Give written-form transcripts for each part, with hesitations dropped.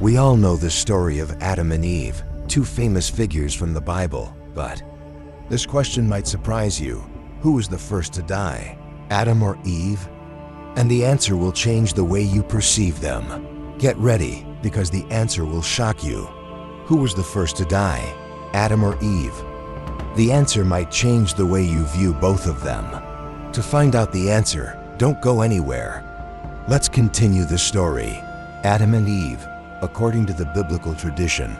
We all know the story of Adam and Eve, two famous figures from the Bible, but this question might surprise you. Who was the first to die, Adam or Eve? And the answer will change the way you perceive them. Get ready, because the answer will shock you. Who was the first to die, Adam or Eve? The answer might change the way you view both of them. To find out the answer, don't go anywhere. Let's continue the story. Adam and Eve, according to the biblical tradition,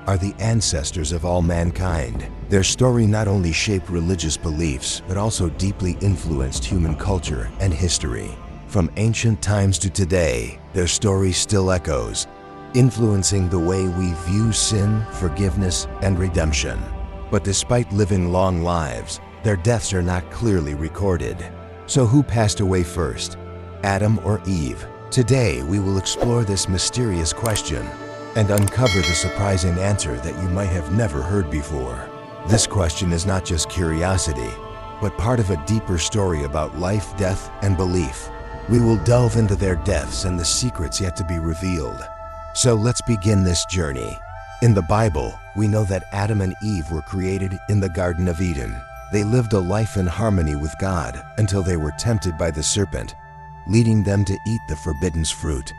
are the ancestors of all mankind. Their story not only shaped religious beliefs, but also deeply influenced human culture and history. From ancient times to today, their story still echoes, influencing the way we view sin, forgiveness, and redemption. But despite living long lives, their deaths are not clearly recorded. So who passed away first, Adam or Eve? Today, we will explore this mysterious question and uncover the surprising answer that you might have never heard before. This question is not just curiosity, but part of a deeper story about life, death, and belief. We will delve into their deaths and the secrets yet to be revealed. So let's begin this journey. In the Bible, we know that Adam and Eve were created in the Garden of Eden. They lived a life in harmony with God until they were tempted by the serpent, leading them to eat the forbidden fruit.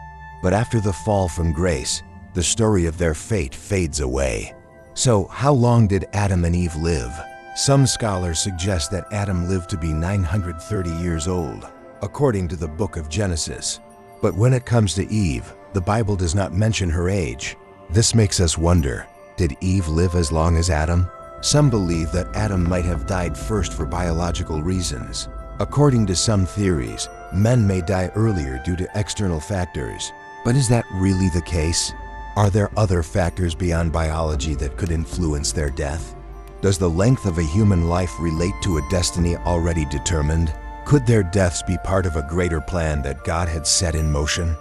But after the fall from grace, the story of their fate fades away. So how long did Adam and Eve live? Some scholars suggest that Adam lived to be 930 years old, according to the book of Genesis. But when it comes to Eve, the Bible does not mention her age. This makes us wonder, did Eve live as long as Adam? Some believe that Adam might have died first for biological reasons. According to some theories, men may die earlier due to external factors. But is that really the case? Are there other factors beyond biology that could influence their death? Does the length of a human life relate to a destiny already determined? Could their deaths be part of a greater plan that God had set in motion?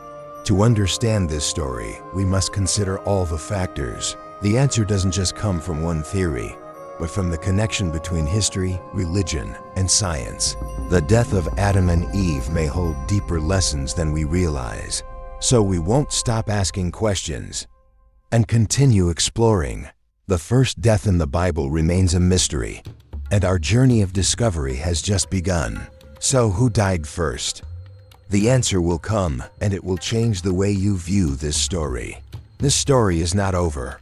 To understand this story, we must consider all the factors. The answer doesn't just come from one theory, but from the connection between history, religion, and science. The death of Adam and Eve may hold deeper lessons than we realize. So we won't stop asking questions and continue exploring. The first death in the Bible remains a mystery, and our journey of discovery has just begun. So who died first? The answer will come, and it will change the way you view this story. This story is not over.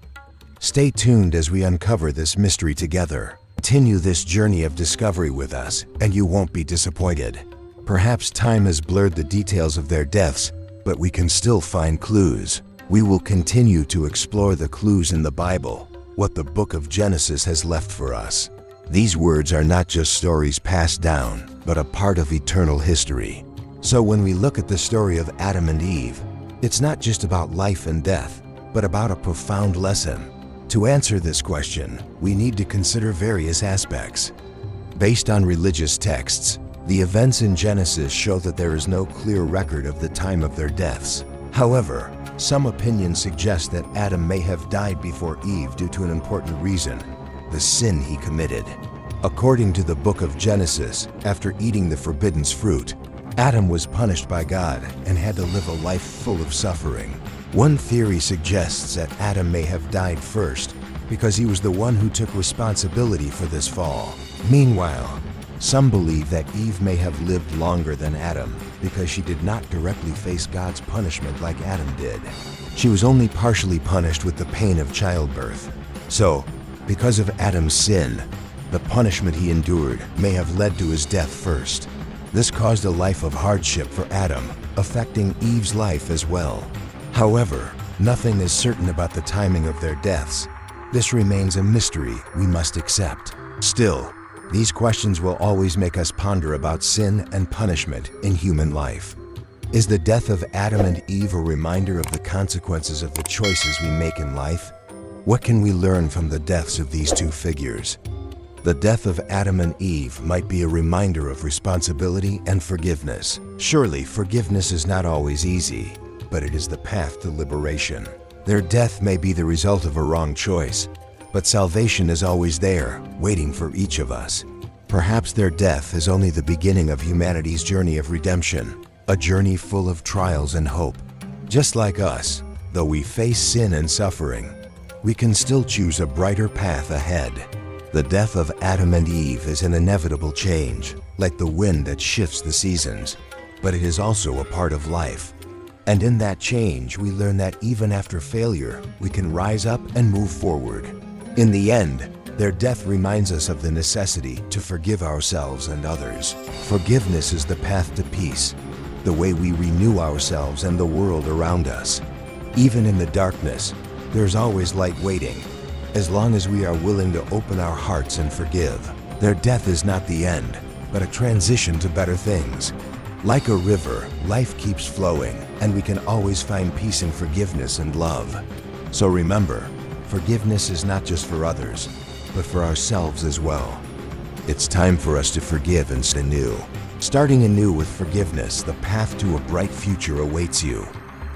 Stay tuned as we uncover this mystery together. Continue this journey of discovery with us, and you won't be disappointed. Perhaps time has blurred the details of their deaths, but we can still find clues. We will continue to explore the clues in the Bible, what the book of Genesis has left for us. These words are not just stories passed down, but a part of eternal history. So when we look at the story of Adam and Eve, it's not just about life and death, but about a profound lesson. To answer this question, we need to consider various aspects. Based on religious texts, the events in Genesis show that there is no clear record of the time of their deaths. However, some opinions suggest that Adam may have died before Eve due to an important reason: the sin he committed. According to the book of Genesis, after eating the forbidden fruit, Adam was punished by God and had to live a life full of suffering. One theory suggests that Adam may have died first because he was the one who took responsibility for this fall. Meanwhile, some believe that Eve may have lived longer than Adam because she did not directly face God's punishment like Adam did. She was only partially punished with the pain of childbirth. So, because of Adam's sin, the punishment he endured may have led to his death first. This caused a life of hardship for Adam, affecting Eve's life as well. However, nothing is certain about the timing of their deaths. This remains a mystery we must accept. Still, these questions will always make us ponder about sin and punishment in human life. Is the death of Adam and Eve a reminder of the consequences of the choices we make in life? What can we learn from the deaths of these two figures? The death of Adam and Eve might be a reminder of responsibility and forgiveness. Surely, forgiveness is not always easy, but it is the path to liberation. Their death may be the result of a wrong choice, but salvation is always there, waiting for each of us. Perhaps their death is only the beginning of humanity's journey of redemption, a journey full of trials and hope. Just like us, Though we face sin and suffering, we can still choose a brighter path ahead. The death of Adam and Eve is an inevitable change, like the wind that shifts the seasons, but it is also a part of life. And in that change, we learn that even after failure, we can rise up and move forward. In the end, their death reminds us of the necessity to forgive ourselves and others. Forgiveness is the path to peace, the way we renew ourselves and the world around us. Even in the darkness, there's always light waiting, as long as we are willing to open our hearts and forgive. Their death is not the end, but a transition to better things. Like a river, life keeps flowing, and we can always find peace in forgiveness and love. So remember, forgiveness is not just for others, but for ourselves as well. It's time for us to forgive and start anew. Starting anew with forgiveness, the path to a bright future awaits you.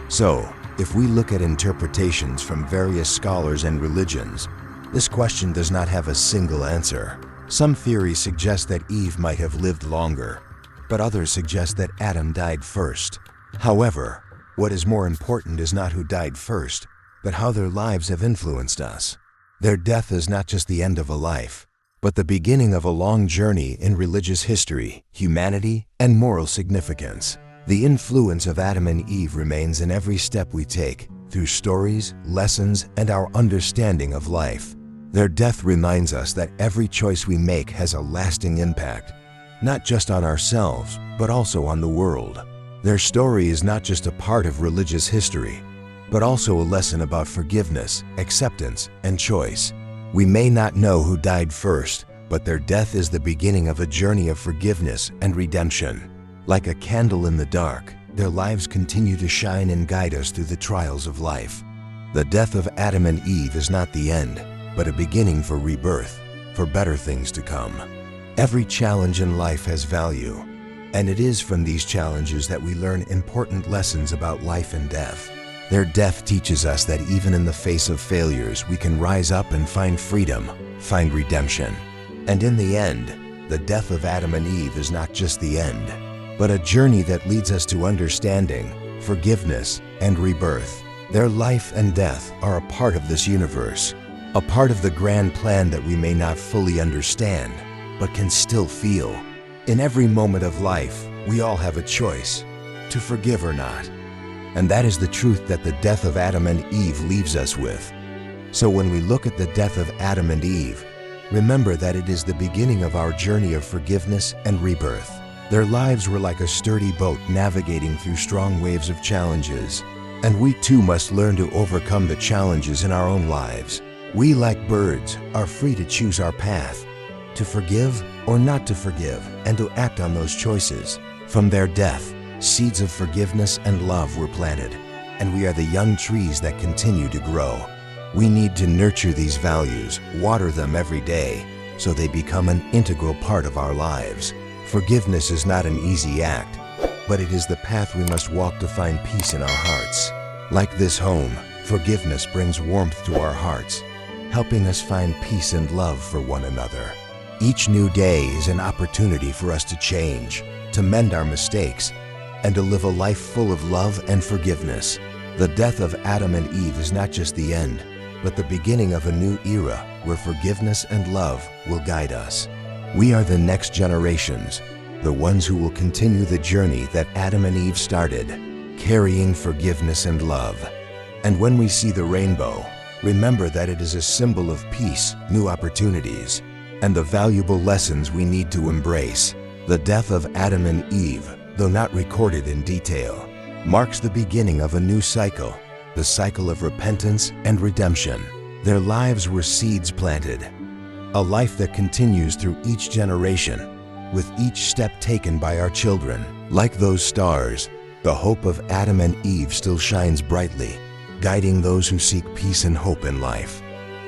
So, if we look at interpretations from various scholars and religions, this question does not have a single answer. Some theories suggest that Eve might have lived longer, but others suggest that Adam died first. However, what is more important is not who died first, but how their lives have influenced us. Their death is not just the end of a life, but the beginning of a long journey in religious history, humanity, and moral significance. The influence of Adam and Eve remains in every step we take, through stories, lessons, and our understanding of life. Their death reminds us that every choice we make has a lasting impact, not just on ourselves, but also on the world. Their story is not just a part of religious history, but also a lesson about forgiveness, acceptance, and choice. We may not know who died first, but their death is the beginning of a journey of forgiveness and redemption. Like a candle in the dark, their lives continue to shine and guide us through the trials of life. The death of Adam and Eve is not the end, but a beginning for rebirth, for better things to come. Every challenge in life has value, and it is from these challenges that we learn important lessons about life and death. Their death teaches us that even in the face of failures, we can rise up and find freedom, find redemption. And in the end, the death of Adam and Eve is not just the end, but a journey that leads us to understanding, forgiveness, and rebirth. Their life and death are a part of this universe, a part of the grand plan that we may not fully understand, but can still feel. In every moment of life, we all have a choice, to forgive or not. And that is the truth that the death of Adam and Eve leaves us with. So when we look at the death of Adam and Eve, remember that it is the beginning of our journey of forgiveness and rebirth. Their lives were like a sturdy boat navigating through strong waves of challenges, and we too must learn to overcome the challenges in our own lives. We, like birds, are free to choose our path, to forgive or not to forgive, and to act on those choices. From their death, seeds of forgiveness and love were planted, and we are the young trees that continue to grow. We need to nurture these values, water them every day, so they become an integral part of our lives. Forgiveness is not an easy act, but it is the path we must walk to find peace in our hearts. Like this home, forgiveness brings warmth to our hearts, helping us find peace and love for one another. Each new day is an opportunity for us to change, to mend our mistakes, and to live a life full of love and forgiveness. The death of Adam and Eve is not just the end, but the beginning of a new era where forgiveness and love will guide us. We are the next generations, the ones who will continue the journey that Adam and Eve started, carrying forgiveness and love. And when we see the rainbow, remember that it is a symbol of peace, new opportunities, and the valuable lessons we need to embrace. The death of Adam and Eve, though not recorded in detail, marks the beginning of a new cycle, the cycle of repentance and redemption. Their lives were seeds planted, a life that continues through each generation, with each step taken by our children. Like those stars, the hope of Adam and Eve still shines brightly, guiding those who seek peace and hope in life.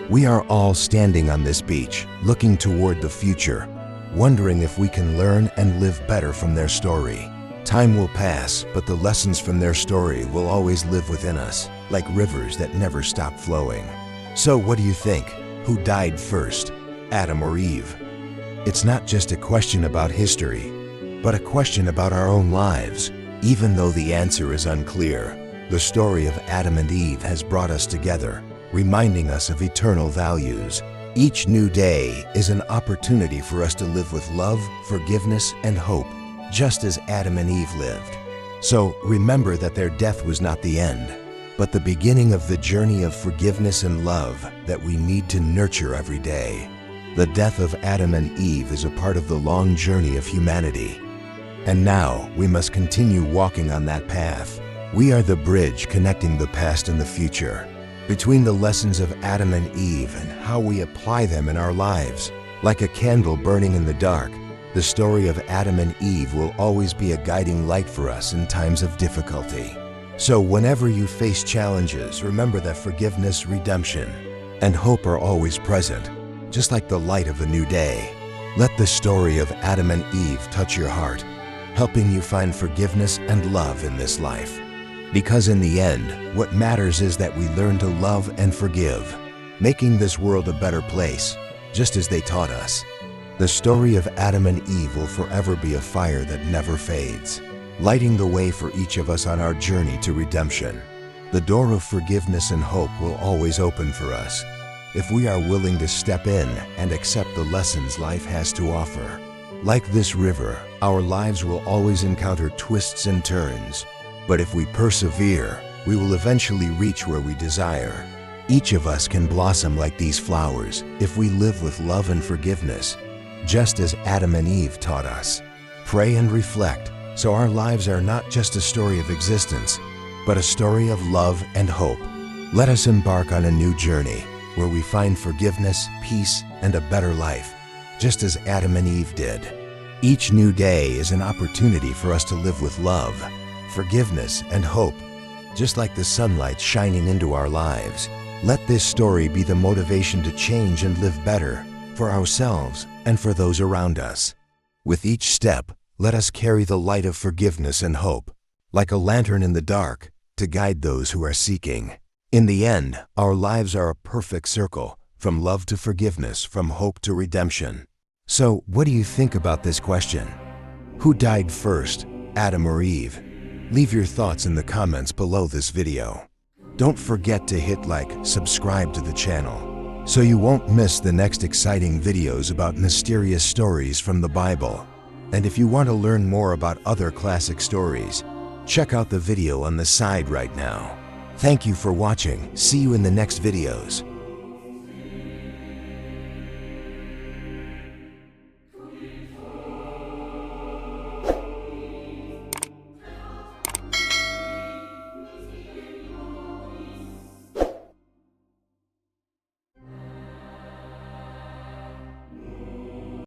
We are all standing on this beach, looking toward the future, wondering if we can learn and live better from their story. Time will pass, but the lessons from their story will always live within us, like rivers that never stop flowing. So what do you think? Who died first, Adam or Eve? It's not just a question about history, but a question about our own lives. Even though the answer is unclear, The story of Adam and Eve has brought us together, reminding us of eternal values. Each new day is an opportunity for us to live with love, forgiveness, and hope, just as Adam and Eve lived. So remember that their death was not the end, but the beginning of the journey of forgiveness and love that we need to nurture every day. The death of Adam and Eve is a part of the long journey of humanity. And now we must continue walking on that path. We are the bridge connecting the past and the future, between the lessons of Adam and Eve and how we apply them in our lives. Like a candle burning in the dark, the story of Adam and Eve will always be a guiding light for us in times of difficulty. So whenever you face challenges, remember that forgiveness, redemption, and hope are always present, just like the light of a new day. Let the story of Adam and Eve touch your heart, helping you find forgiveness and love in this life. Because in the end, what matters is that we learn to love and forgive, making this world a better place, just as they taught us. The story of Adam and Eve will forever be a fire that never fades, lighting the way for each of us on our journey to redemption. The door of forgiveness and hope will always open for us, if we are willing to step in and accept the lessons life has to offer. Like this river, our lives will always encounter twists and turns, but if we persevere, we will eventually reach where we desire. Each of us can blossom like these flowers if we live with love and forgiveness, just as Adam and Eve taught us. Pray and reflect, so our lives are not just a story of existence, but a story of love and hope. Let us embark on a new journey where we find forgiveness, peace, and a better life, just as Adam and Eve did. Each new day is an opportunity for us to live with love, forgiveness, and hope, just like the sunlight shining into our lives. Let this story be the motivation to change and live better for ourselves and for those around us. With each step, let us carry the light of forgiveness and hope, like a lantern in the dark, to guide those who are seeking. In the end, our lives are a perfect circle, from love to forgiveness, from hope to redemption. So, what do you think about this question? Who died first, Adam or Eve? Leave your thoughts in the comments below this video. Don't forget to hit like, subscribe to the channel, so you won't miss the next exciting videos about mysterious stories from the Bible. And if you want to learn more about other classic stories, check out the video on the side right now. Thank you for watching. See you in the next videos.